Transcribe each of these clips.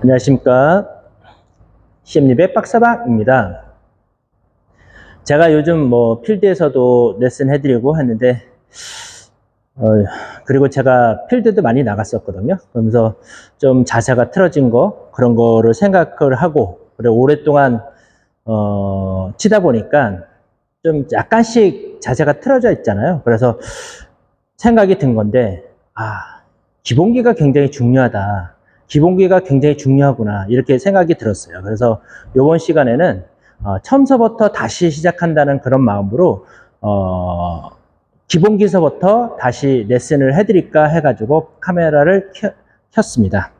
안녕하십니까. 시험립의 박사박입니다. 제가 요즘 필드에서도 레슨 해드리고 했는데, 그리고 제가 필드도 많이 나갔었거든요. 그러면서 좀 자세가 틀어진 그런 거를 생각을 하고, 그리고 오랫동안, 치다 보니까 좀 약간씩 자세가 틀어져 있잖아요. 그래서 생각이 든 건데, 기본기가 굉장히 중요하다. 기본기가 굉장히 중요하구나. 이렇게 생각이 들었어요. 그래서 이번 시간에는 처음서부터 다시 시작한다는 그런 마음으로 기본기서부터 다시 레슨을 해드릴까 해가지고 카메라를 켰습니다.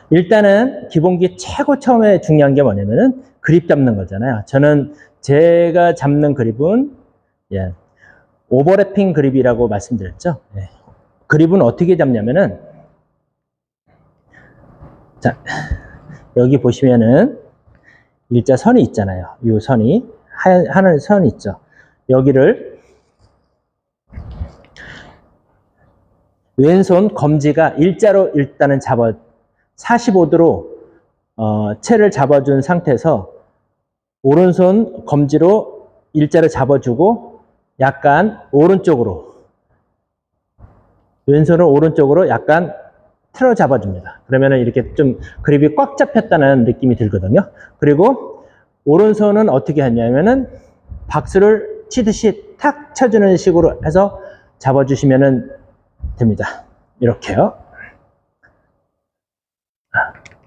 일단은 기본기 최고 처음에 중요한 게 뭐냐면은 그립 잡는 거잖아요. 저는 제가 잡는 그립은 오버래핑 그립이라고 말씀드렸죠. 그립은 어떻게 잡냐면은, 자, 여기 보시면은 일자선이 있잖아요. 이 선이, 하늘 선이 있죠. 여기를 왼손 검지가 일자로 일단은 45도로 채를 잡아준 상태에서 오른손 검지로 일자를 잡아주고 약간 오른쪽으로, 왼손을 오른쪽으로 약간 틀어 잡아줍니다. 그러면은 이렇게 좀 그립이 꽉 잡혔다는 느낌이 들거든요. 그리고 오른손은 어떻게 하냐면은 박수를 치듯이 탁 쳐주는 식으로 해서 잡아주시면 됩니다. 이렇게요.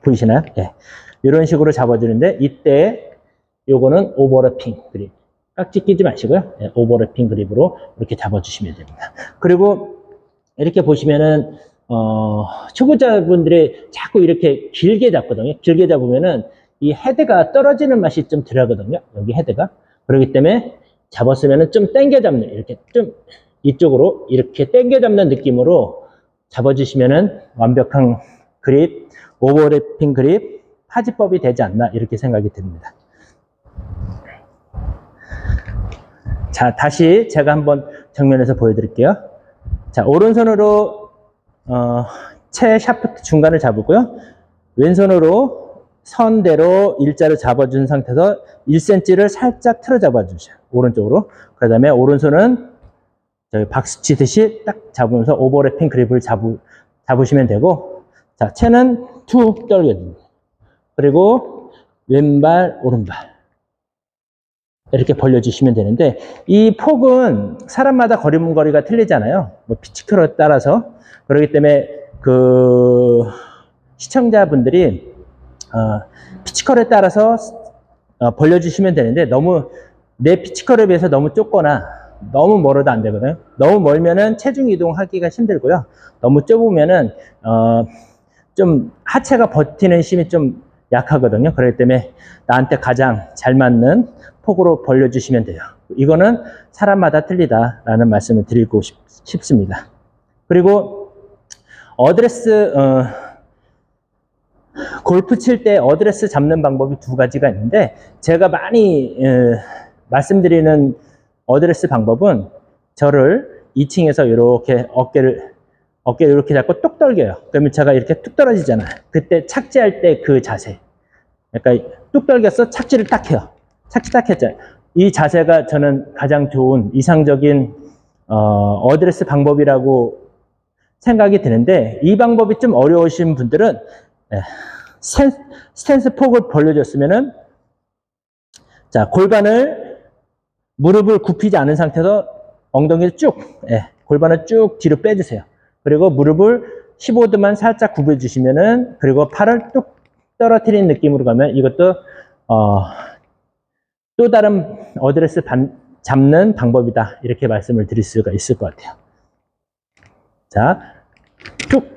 보이시나요? 예. 이런 식으로 잡아주는데 이때 요거는 오버래핑 그립. 깍지 끼지 마시고요. 예, 오버래핑 그립으로 이렇게 잡아주시면 됩니다. 그리고 이렇게 보시면은 초보자분들이 자꾸 이렇게 길게 잡거든요. 길게 잡으면은 이 헤드가 떨어지는 맛이 좀 들어거든요. 여기 헤드가. 그렇기 때문에 잡았으면은 좀 당겨 잡는, 이렇게 좀 이쪽으로 이렇게 당겨 잡는 느낌으로 잡아주시면은 완벽한 그립, 오버래핑 그립, 파지법이 되지 않나 이렇게 생각이 듭니다. 자, 다시 제가 한번 정면에서 보여드릴게요. 자, 오른손으로 채 샤프트 중간을 잡고요. 왼손으로 선대로 일자를 잡아준 상태에서 1cm를 살짝 틀어 잡아주세요. 오른쪽으로. 그 다음에 오른손은 저희 박수 치듯이 딱 잡으면서 오버래핑 그립을 잡으시면 되고, 자, 채는 툭 떨겨줍니다. 그리고 왼발, 오른발. 이렇게 벌려주시면 되는데, 이 폭은 사람마다 걸음걸이가 틀리잖아요. 피치컬에 따라서. 그렇기 때문에 시청자분들이 피치컬에 따라서 벌려주시면 되는데, 너무 내 피치컬에 비해서 너무 좁거나 너무 멀어도 안 되거든요. 너무 멀면은 체중 이동하기가 힘들고요. 너무 좁으면은 좀 하체가 버티는 힘이 좀 약하거든요. 그렇기 때문에 나한테 가장 잘 맞는 폭으로 벌려주시면 돼요. 이거는 사람마다 틀리다라는 말씀을 드리고 싶습니다. 그리고 어드레스, 골프 칠 때 어드레스 잡는 방법이 두 가지가 있는데, 제가 많이 말씀드리는 어드레스 방법은 저를 2층에서 이렇게 어깨를 이렇게 잡고 뚝 떨겨요. 그러면 제가 이렇게 뚝 떨어지잖아요. 그때 착지할 때 그 자세. 그러니까 뚝 떨겨서 착지를 딱 해요. 착지 딱 했잖아요. 이 자세가 저는 가장 좋은 이상적인 어드레스 방법이라고 생각이 드는데, 이 방법이 좀 어려우신 분들은 스탠스 폭을 벌려줬으면은, 자, 무릎을 굽히지 않은 상태에서 엉덩이를 쭉, 골반을 쭉 뒤로 빼주세요. 그리고 무릎을 15도만 살짝 굽혀주시면은, 그리고 팔을 뚝 떨어뜨리는 느낌으로 가면 이것도 또 다른 어드레스 잡는 방법이다. 이렇게 말씀을 드릴 수가 있을 것 같아요. 자, 툭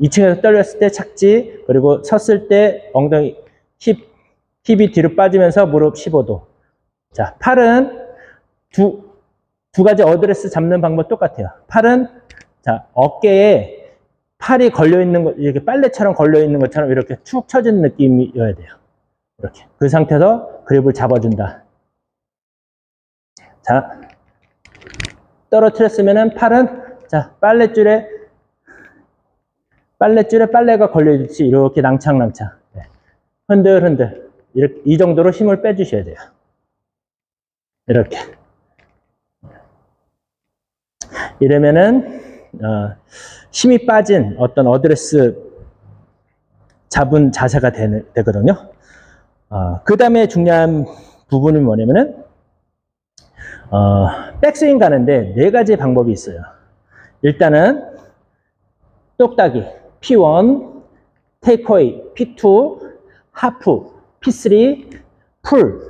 2층에서 떨렸을 때 착지, 그리고 섰을 때 엉덩이 힙이 뒤로 빠지면서 무릎 15도. 자, 팔은 두 가지 어드레스 잡는 방법 똑같아요. 팔은, 자, 어깨에 팔이 걸려있는 것, 이렇게 빨래처럼 걸려있는 것처럼 이렇게 축 처지는 느낌이어야 돼요. 이렇게. 그 상태에서 그립을 잡아준다. 자, 떨어뜨렸으면은 팔은, 자, 빨랫줄에 빨래가 걸려있듯이 이렇게 낭창낭창. 네. 흔들흔들. 이렇게, 이 정도로 힘을 빼주셔야 돼요. 이렇게. 이러면은, 힘이 빠진 어떤 어드레스 잡은 자세가 되거든요. 그 다음에 중요한 부분은 뭐냐면은, 백스윙 가는데 네 가지 방법이 있어요. 일단은, 똑딱이, P1, 테이크어웨이, P2, 하프, P3, 풀,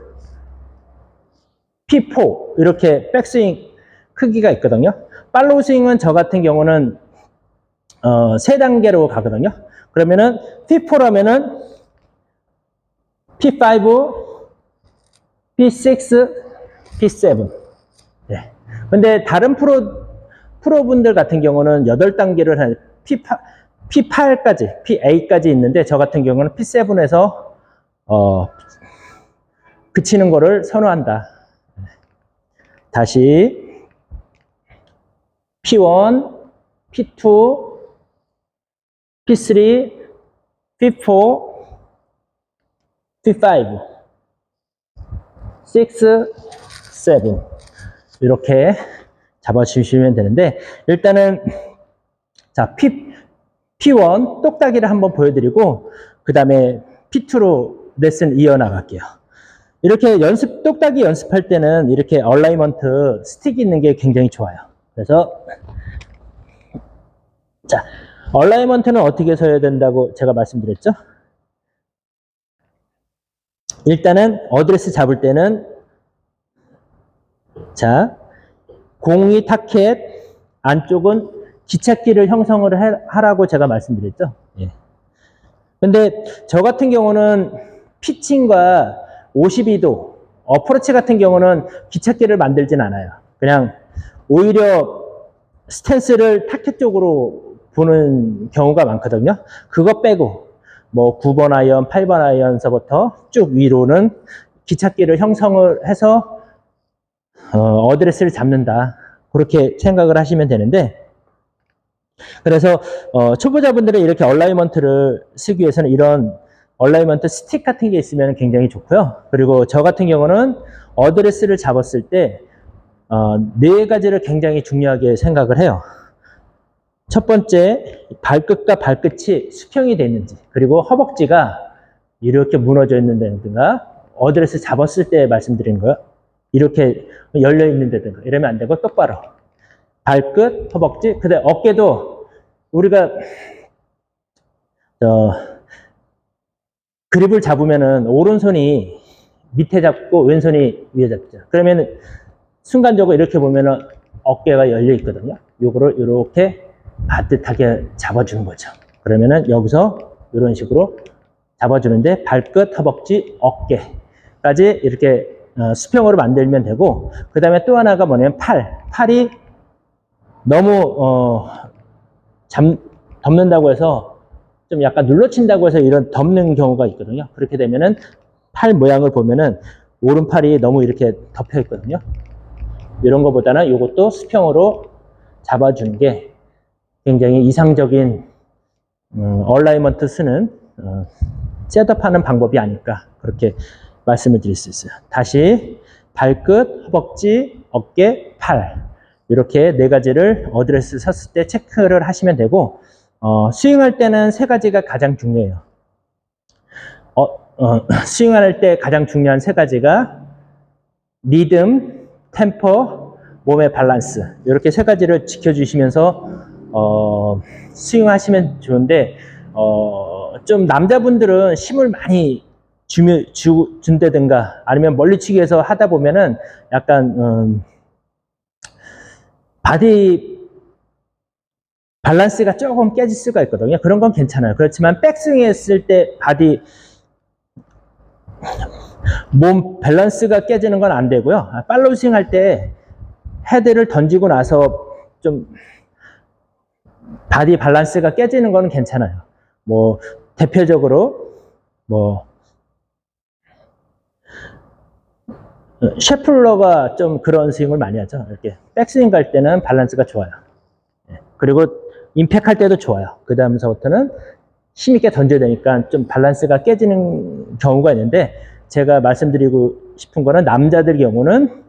P4 이렇게 백스윙 크기가 있거든요. 팔로우 스윙은 저 같은 경우는 세 단계로 가거든요. 그러면은 P4라면은 P5, P6, P7. 네. 근데 다른 프로분들 같은 경우는 8단계를 한 P8까지, P8까지 있는데 저 같은 경우는 P7에서 그치는 거를 선호한다. 다시 P1, P2, P3, P4, P5, 6, 7 이렇게 잡아주시면 되는데 일단은 자 P1 똑딱이를 한번 보여드리고 그 다음에 P2로 레슨 이어나갈게요. 이렇게 똑딱이 연습할 때는 이렇게 얼라이먼트 스틱이 있는 게 굉장히 좋아요. 그래서 자 얼라이먼트는 어떻게 서야 된다고 제가 말씀드렸죠? 일단은 어드레스 잡을 때는 자 공이 타켓 안쪽은 기찻길을 형성을 하라고 제가 말씀드렸죠. 예. 근데 저 같은 경우는 피칭과 52도 어프로치 같은 경우는 기찻길을 만들진 않아요. 그냥 오히려 스탠스를 타켓 쪽으로 보는 경우가 많거든요. 그거 빼고 뭐 9번 아이언, 8번 아이언서부터 쭉 위로는 기찻길을 형성을 해서 어드레스를 잡는다. 그렇게 생각을 하시면 되는데 그래서 초보자분들은 이렇게 얼라이먼트를 쓰기 위해서는 이런 얼라이먼트 스틱 같은 게 있으면 굉장히 좋고요. 그리고 저 같은 경우는 어드레스를 잡았을 때 네 가지를 굉장히 중요하게 생각을 해요. 첫 번째, 발끝과 발끝이 수평이 되어 있는지, 그리고 허벅지가 이렇게 무너져 있는다든가, 어드레스 잡았을 때 말씀드린 거요. 이렇게 열려 있는다든가, 이러면 안 되고 똑바로. 발끝, 허벅지, 그다음 어깨도 우리가 그립을 잡으면은 오른손이 밑에 잡고 왼손이 위에 잡죠. 그러면 순간적으로 이렇게 보면은 어깨가 열려 있거든요. 요거를 이렇게 바듯하게 잡아주는 거죠. 그러면은 여기서 이런 식으로 잡아주는데 발끝, 허벅지, 어깨까지 이렇게 수평으로 만들면 되고 그 다음에 또 하나가 뭐냐면 팔이 너무 덮는다고 해서 좀 약간 눌러친다고 해서 이런 덮는 경우가 있거든요. 그렇게 되면은 팔 모양을 보면은 오른팔이 너무 이렇게 덮여 있거든요. 이런 것보다는 이것도 수평으로 잡아주는 게 굉장히 이상적인 얼라이먼트 쓰는 셋업하는 방법이 아닐까 그렇게 말씀을 드릴 수 있어요. 다시 발끝, 허벅지, 어깨, 팔 이렇게 네 가지를 어드레스 섰을 때 체크를 하시면 되고 스윙할 때는 세 가지가 가장 중요해요. 스윙할 때 가장 중요한 세 가지가 리듬, 템포, 몸의 밸런스 이렇게 세 가지를 지켜주시면서 스윙하시면 좋은데 좀 남자분들은 힘을 많이 준다든가 아니면 멀리치기해서 하다 보면은 약간 바디 밸런스가 조금 깨질 수가 있거든요. 그런 건 괜찮아요. 그렇지만 백스윙 했을 때 바디 몸 밸런스가 깨지는 건 안 되고요. 팔로우 스윙 할 때 헤드를 던지고 나서 좀 바디 밸런스가 깨지는 건 괜찮아요. 뭐 대표적으로 뭐 셰플러가 좀 그런 스윙을 많이 하죠. 이렇게 백스윙 갈 때는 밸런스가 좋아요. 그리고 임팩할 때도 좋아요. 그 다음서부터는 힘있게 던져야 되니까 좀 밸런스가 깨지는 경우가 있는데, 제가 말씀드리고 싶은 거는 남자들 경우는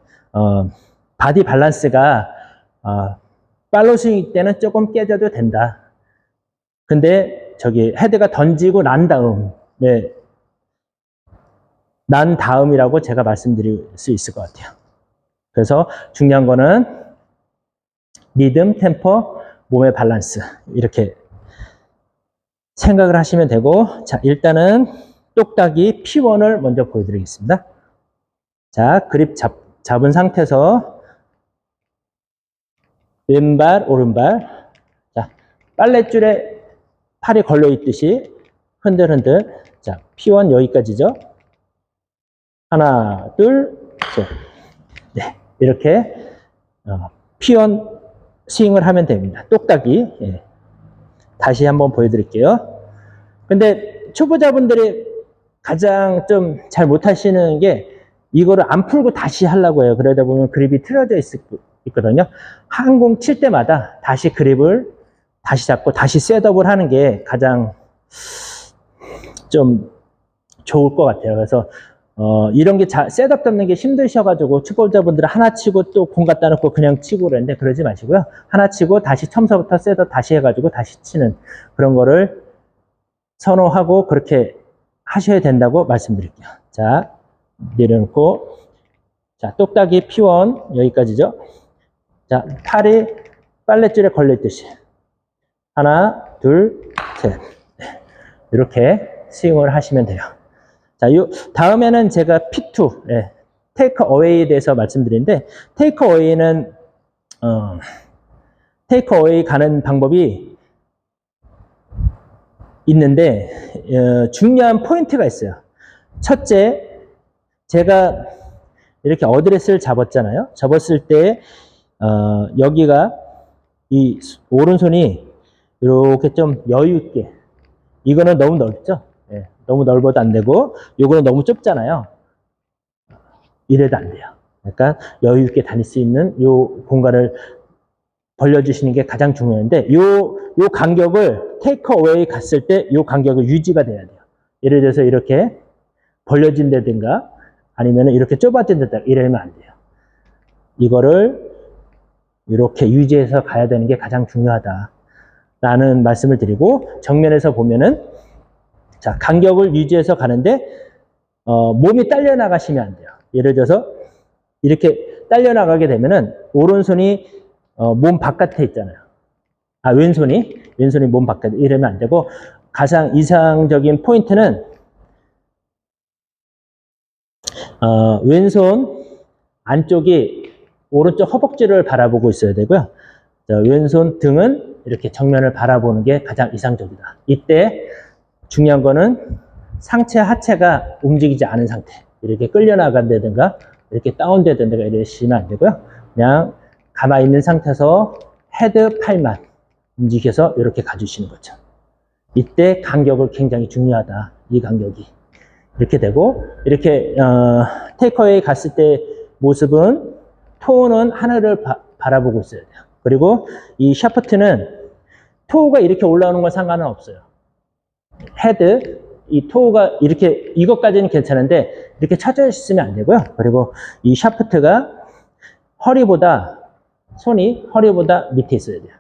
바디 밸런스가 팔로우 스윙 때는 조금 깨져도 된다. 근데 저기 헤드가 던지고 난 다음이라고 제가 말씀드릴 수 있을 것 같아요. 그래서 중요한 거는 리듬, 템포, 몸의 밸런스 이렇게 생각을 하시면 되고, 자, 일단은 똑딱이 P1을 먼저 보여드리겠습니다. 자, 그립 잡은 상태에서 왼발, 오른발, 자, 빨랫줄에 팔이 걸려 있듯이 흔들흔들. 자, P1 여기까지죠. 하나, 둘, 셋. 네, 이렇게 P1 스윙을 하면 됩니다. 똑딱이. 예. 다시 한번 보여드릴게요. 근데 초보자분들이 가장 좀 잘 못하시는 게 이거를 안 풀고 다시 하려고 해요. 그러다 보면 그립이 틀어져 있거든요. 한 공 칠 때마다 다시 그립을 다시 잡고 다시 셋업을 하는 게 가장 좀 좋을 것 같아요. 그래서 이런 게 셋업 잡는 게 힘드셔가지고 초보자분들은 하나 치고 또 공 갖다 놓고 그냥 치고 그러는데 그러지 마시고요. 하나 치고 다시 처음서부터 셋업 다시 해가지고 다시 치는 그런 거를 선호하고 그렇게 하셔야 된다고 말씀드릴게요. 자, 내려놓고, 자, 똑딱이 P1 여기까지죠. 자, 팔이 빨랫줄에 걸려있듯이 하나, 둘, 셋. 이렇게 스윙을 하시면 돼요. 자, 다음에는 제가 P2, 네, 테이크 어웨이에 대해서 말씀드리는데, 테이크 어웨이는 테이크 어웨이 가는 방법이 있는데 중요한 포인트가 있어요. 첫째, 제가 이렇게 어드레스를 잡았잖아요. 잡았을 때 여기가 이 오른손이 이렇게 좀 여유 있게, 이거는 너무 넓죠. 네, 너무 넓어도 안 되고 이거는 너무 좁잖아요. 이래도 안 돼요. 그러니까 여유 있게 다닐 수 있는 이 공간을 벌려주시는 게 가장 중요한데, 요 간격을 테이크 어웨이 갔을 때 요 간격을 유지가 돼야 돼요. 예를 들어서 이렇게 벌려진다든가 아니면 이렇게 좁아진다든가 이러면 안 돼요. 이거를 이렇게 유지해서 가야 되는 게 가장 중요하다라는 말씀을 드리고, 정면에서 보면은 자, 간격을 유지해서 가는데 몸이 딸려 나가시면 안 돼요. 예를 들어서 이렇게 딸려 나가게 되면은 오른손이 몸 바깥에 있잖아요. 왼손이 몸 바깥에 이러면 안 되고, 가장 이상적인 포인트는 왼손 안쪽이 오른쪽 허벅지를 바라보고 있어야 되고요. 자, 왼손 등은 이렇게 정면을 바라보는 게 가장 이상적이다. 이때 중요한 거는 상체 하체가 움직이지 않은 상태, 이렇게 끌려나간다든가 이렇게 다운되든가 이러시면 안 되고요. 그냥 가만히 있는 상태에서 헤드 팔만 움직여서 이렇게 가주시는 거죠. 이때 간격을 굉장히 중요하다. 이 간격이 이렇게 되고, 이렇게 테이크어웨이 갔을 때 모습은 토우는 하늘을 바라보고 있어야 돼요. 그리고 이 샤프트는 토우가 이렇게 올라오는 건 상관은 없어요. 헤드, 이 토우가 이렇게, 이것까지는 괜찮은데 이렇게 쳐져 있으면 안 되고요. 그리고 이 샤프트가 손이 허리보다 밑에 있어야 돼요.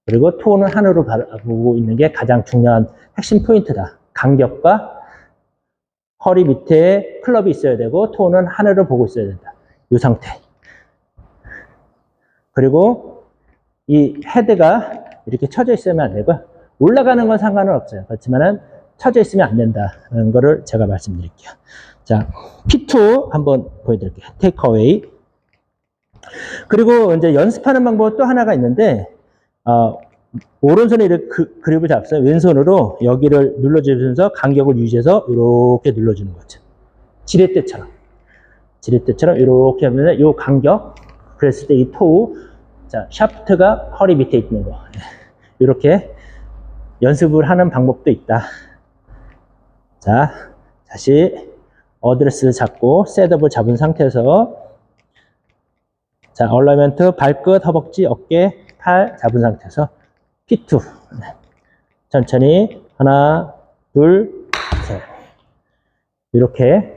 그리고 토우는 하늘을 바라보고 있는 게 가장 중요한 핵심 포인트다. 간격과 허리 밑에 클럽이 있어야 되고 토우는 하늘을 보고 있어야 된다. 이 상태. 그리고 이 헤드가 이렇게 쳐져 있으면 안 되고, 올라가는 건 상관은 없어요. 그렇지만은 쳐져 있으면 안 된다는 거를 제가 말씀드릴게요. 자, P2 한번 보여드릴게요. 테이크어웨이. 그리고 이제 연습하는 방법 또 하나가 있는데, 오른손에 이렇게 그립을 잡어요. 왼손으로 여기를 눌러주면서 간격을 유지해서 이렇게 눌러주는 거죠. 지렛대처럼 이렇게 하면 이 간격, 그랬을 때 이 토우, 자, 샤프트가 허리 밑에 있는 거, 이렇게 연습을 하는 방법도 있다. 자, 다시 어드레스를 잡고 셋업을 잡은 상태에서, 자, 얼라이먼트 발끝, 허벅지, 어깨, 팔 잡은 상태에서 P2. 천천히 하나, 둘, 셋. 이렇게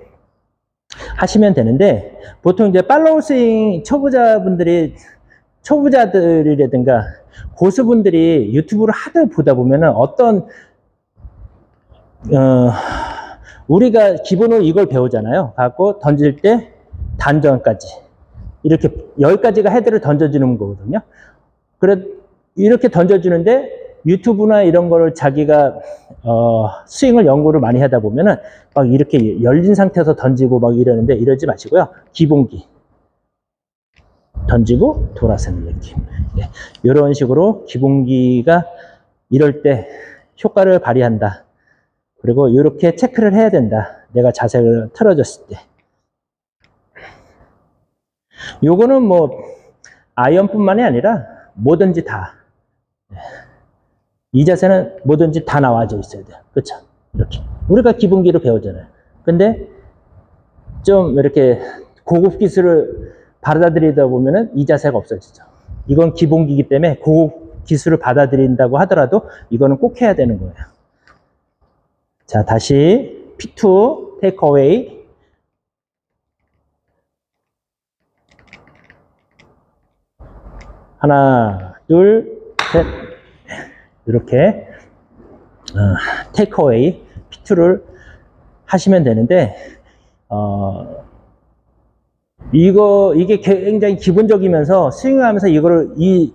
하시면 되는데, 보통 이제 팔로우 스윙 초보자들이라든가 고수분들이 유튜브를 하도 보다 보면은 우리가 기본으로 이걸 배우잖아요. 갖고 던질 때 단전까지. 이렇게 10가지가 헤드를 던져주는 거거든요. 이렇게 던져주는데 유튜브나 이런 거를 자기가 스윙을 연구를 많이 하다 보면은 막 이렇게 열린 상태에서 던지고 막 이러는데 이러지 마시고요. 기본기 던지고 돌아서는 느낌. 네. 이런 식으로 기본기가 이럴 때 효과를 발휘한다. 그리고 이렇게 체크를 해야 된다. 내가 자세를 틀어졌을 때. 요거는 뭐 아이언뿐만이 아니라 뭐든지 다. 이 자세는 뭐든지 다 나와져 있어야 돼요. 그렇죠? 이렇게. 우리가 기본기로 배우잖아요. 근데 좀 이렇게 고급 기술을 받아들이다 보면은 이 자세가 없어지죠. 이건 기본기이기 때문에 고급 기술을 받아들인다고 하더라도 이거는 꼭 해야 되는 거예요. 자, 다시 P2 take away. 하나, 둘, 셋. 이렇게 take away P2를 하시면 되는데 이게 굉장히 기본적이면서 스윙하면서 이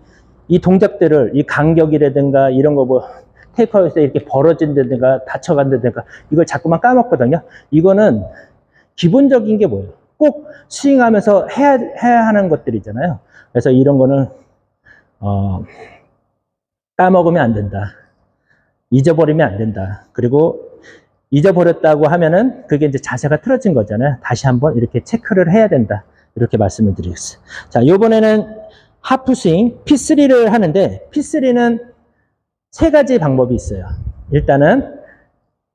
동작들을 이 간격이라든가 이런 거 뭐 테이크아웃에서 이렇게 벌어진다든가 다쳐간다든가 이걸 자꾸만 까먹거든요. 이거는 기본적인 게 뭐예요? 꼭 스윙하면서 해야 하는 것들이잖아요. 그래서 이런 거는 까먹으면 안 된다. 잊어버리면 안 된다. 그리고 잊어버렸다고 하면은 그게 이제 자세가 틀어진 거잖아요. 다시 한번 이렇게 체크를 해야 된다. 이렇게 말씀을 드리겠습니다. 자, 요번에는 하프 스윙 P3를 하는데 P3는 세 가지 방법이 있어요. 일단은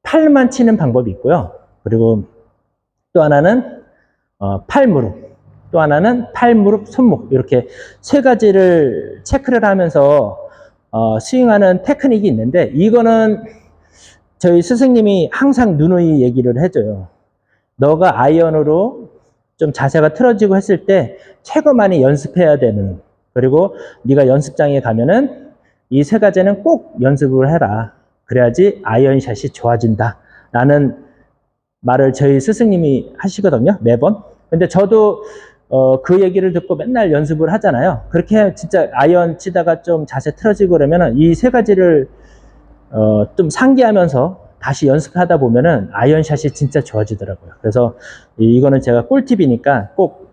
팔만 치는 방법이 있고요. 그리고 또 하나는 팔무릎, 또 하나는 팔무릎, 손목 이렇게 세 가지를 체크를 하면서 스윙하는 테크닉이 있는데 이거는 저희 스승님이 항상 누누이 얘기를 해줘요. 너가 아이언으로 좀 자세가 틀어지고 했을 때 최고 많이 연습해야 되는, 그리고 네가 연습장에 가면은 이 세 가지는 꼭 연습을 해라. 그래야지 아이언샷이 좋아진다. 라는 말을 저희 스승님이 하시거든요. 매번. 근데 저도 그 얘기를 듣고 맨날 연습을 하잖아요. 그렇게 진짜 아이언 치다가 좀 자세 틀어지고 그러면은 이 세 가지를 좀 상기하면서 다시 연습하다 보면은 아이언샷이 진짜 좋아지더라고요. 그래서 이거는 제가 꿀팁이니까 꼭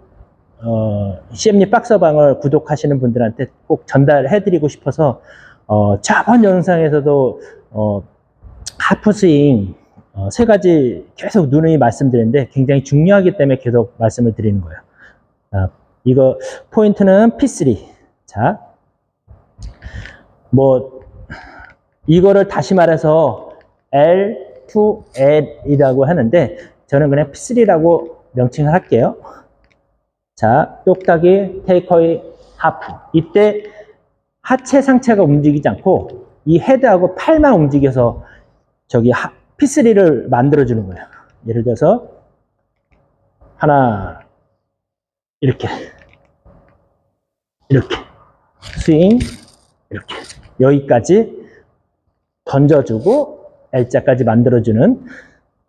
CM리 박서방을 구독하시는 분들한테 꼭 전달해드리고 싶어서 저번 영상에서도 하프스윙 세 가지 계속 누누이 말씀드리는데 굉장히 중요하기 때문에 계속 말씀을 드리는 거예요. 이거 포인트는 P3. 자, 뭐 이거를 다시 말해서 L2L이라고 하는데 저는 그냥 P3라고 명칭을 할게요. 자, 똑딱이 테이크어웨이 하프. 이때 하체 상체가 움직이지 않고 이 헤드하고 팔만 움직여서 저기 P3를 만들어주는 거예요. 예를 들어서 하나 이렇게 스윙 이렇게 여기까지 던져주고 L자까지 만들어주는.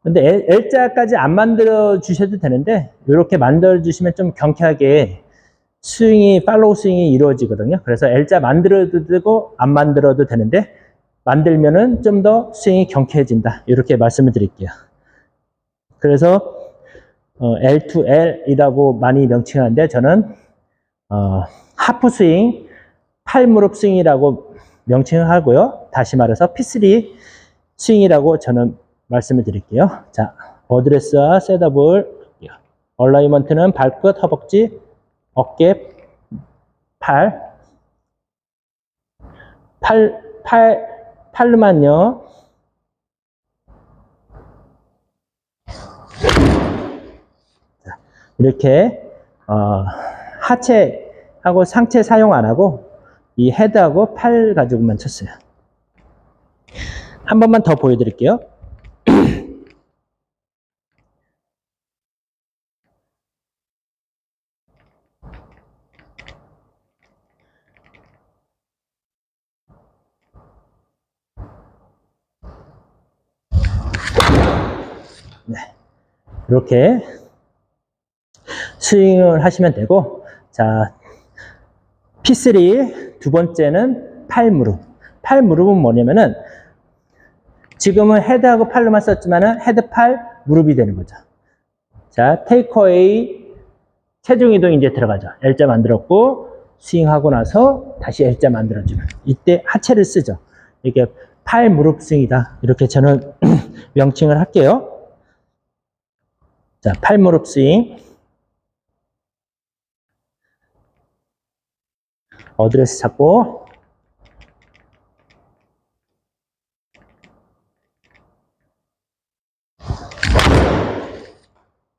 근데 L자까지 안 만들어 주셔도 되는데 이렇게 만들어 주시면 좀 경쾌하게 스윙이 팔로우 스윙이 이루어지거든요. 그래서 L자 만들어도 되고 안 만들어도 되는데 만들면은 좀 더 스윙이 경쾌해진다. 이렇게 말씀을 드릴게요. 그래서 L2L이라고 많이 명칭하는데 저는 하프 스윙, 팔무릎 스윙이라고 명칭을 하고요. 다시 말해서 P3 스윙이라고 저는 말씀을 드릴게요. 자, 어드레스와 셋업을 얼라이먼트는 발끝, 허벅지, 어깨, 팔로만요. 이렇게 하체하고 상체 사용 안 하고 이 헤드하고 팔 가지고만 쳤어요. 한 번만 더 보여드릴게요. 네, 이렇게 스윙을 하시면 되고, 자, P3 두 번째는 팔 무릎. 팔 무릎은 뭐냐면은 지금은 헤드하고 팔로만 썼지만은 헤드 팔 무릎이 되는 거죠. 자, 테이크어웨이 체중 이동 이제 들어가죠. L자 만들었고 스윙하고 나서 다시 L자 만들어주는. 이때 하체를 쓰죠. 이게 팔 무릎 스윙이다. 이렇게 저는 명칭을 할게요. 자, 팔 무릎 스윙. 어드레스 잡고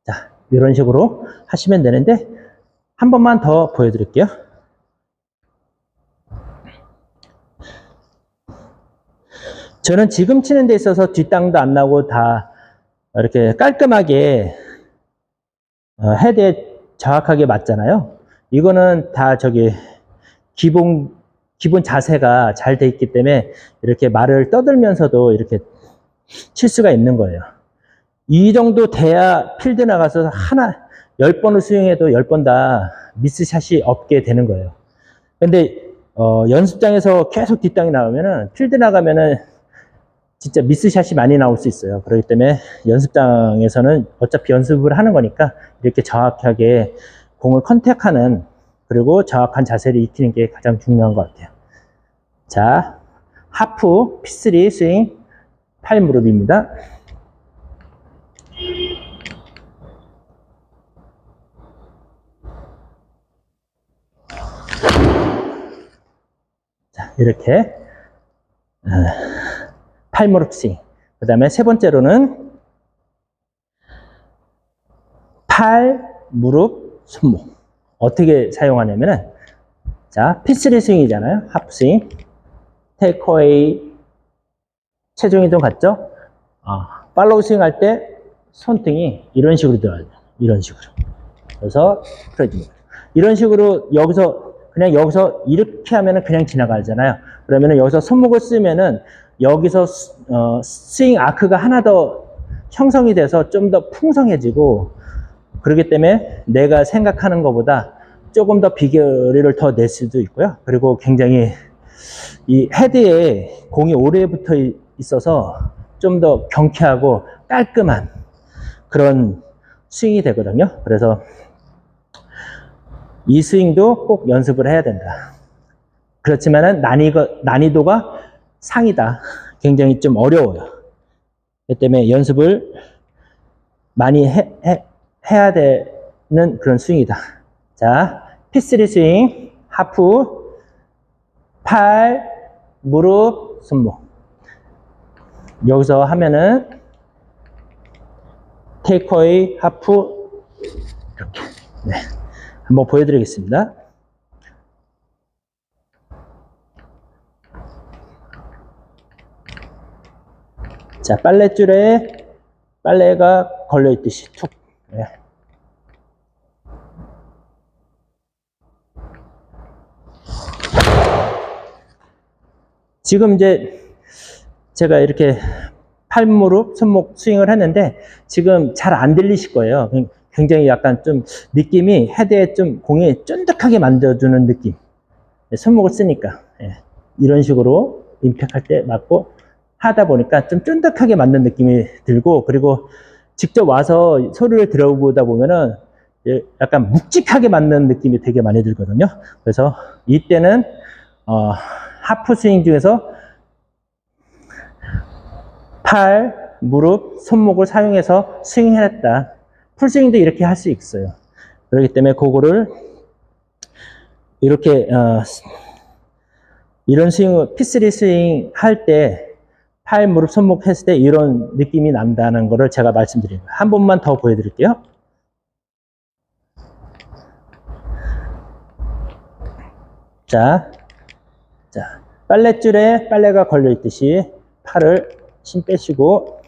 자, 이런 식으로 하시면 되는데 한 번만 더 보여드릴게요. 저는 지금 치는 데 있어서 뒷땅도 안 나고 다 이렇게 깔끔하게 헤드에 정확하게 맞잖아요. 이거는 다 기본 자세가 잘 돼 있기 때문에 이렇게 말을 떠들면서도 이렇게 칠 수가 있는 거예요. 이 정도 돼야 필드 나가서 10번을 수영해도 10번 다 미스샷이 없게 되는 거예요. 근데 연습장에서 계속 뒷땅이 나오면은 필드 나가면은 진짜 미스샷이 많이 나올 수 있어요. 그렇기 때문에 연습장에서는 어차피 연습을 하는 거니까 이렇게 정확하게 공을 컨택하는 그리고 정확한 자세를 익히는 게 가장 중요한 것 같아요. 자, 하프 P3 스윙 팔 무릎입니다. 자, 이렇게 팔 무릎 스윙. 그 다음에 세 번째로는 팔 무릎 손목. 어떻게 사용하냐면은 자, P3 스윙이잖아요. 하프 스윙. 테이크어웨이 체중 이동 같죠? 팔로우 스윙 할 때 손등이 이런 식으로 들어가요. 이런 식으로. 그래서 풀어줍니다. 이런 식으로 그냥 여기서 이렇게 하면은 그냥 지나가잖아요. 그러면은 여기서 손목을 쓰면은 여기서 스윙 아크가 하나 더 형성이 돼서 좀 더 풍성해지고 그렇기 때문에 내가 생각하는 것보다 조금 더 비거리를 더 낼 수도 있고요. 그리고 굉장히 이 헤드에 공이 오래 붙어 있어서 좀 더 경쾌하고 깔끔한 그런 스윙이 되거든요. 그래서 이 스윙도 꼭 연습을 해야 된다. 그렇지만은 난이도가 상이다. 굉장히 좀 어려워요. 그렇기 때문에 연습을 많이 해야 되는 그런 스윙이다. 자, P3 스윙, 하프, 팔, 무릎, 손목. 여기서 하면은 테이크어웨이, 하프 이렇게. 네, 한번 보여드리겠습니다. 자, 빨랫줄에 빨래가 걸려있듯이 툭. 네. 지금 이제 제가 이렇게 팔, 무릎, 손목 스윙을 했는데 지금 잘 안 들리실 거예요. 굉장히 약간 좀 느낌이 헤드에 좀 공이 쫀득하게 만들어주는 느낌. 손목을 쓰니까. 예. 이런 식으로 임팩할 때 맞고 하다 보니까 좀 쫀득하게 맞는 느낌이 들고 그리고 직접 와서 소리를 들어보다 보면은 약간 묵직하게 맞는 느낌이 되게 많이 들거든요. 그래서 이때는 하프 스윙 중에서 팔, 무릎, 손목을 사용해서 스윙해냈다. 풀스윙도 이렇게 할 수 있어요. 그렇기 때문에 그거를 이렇게 이런 스윙, P3 스윙 할 때 팔, 무릎, 손목 했을 때 이런 느낌이 난다는 것을 제가 말씀드린 거예요. 한 번만 더 보여드릴게요. 자, 자, 빨랫줄에 빨래가 걸려 있듯이 팔을 힘 빼시고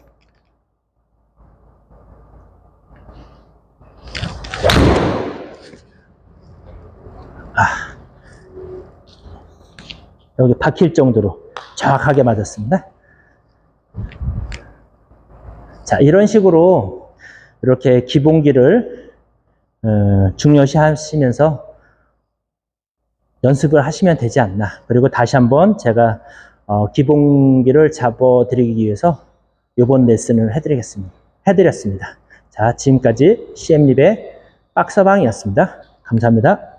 여기 박힐 정도로 정확하게 맞았습니다. 자, 이런 식으로 이렇게 기본기를 중요시 하시면서 연습을 하시면 되지 않나. 그리고 다시 한번 제가 기본기를 잡아드리기 위해서 이번 레슨을 해드렸습니다. 자, 지금까지 CM립의 박서방이었습니다. 감사합니다.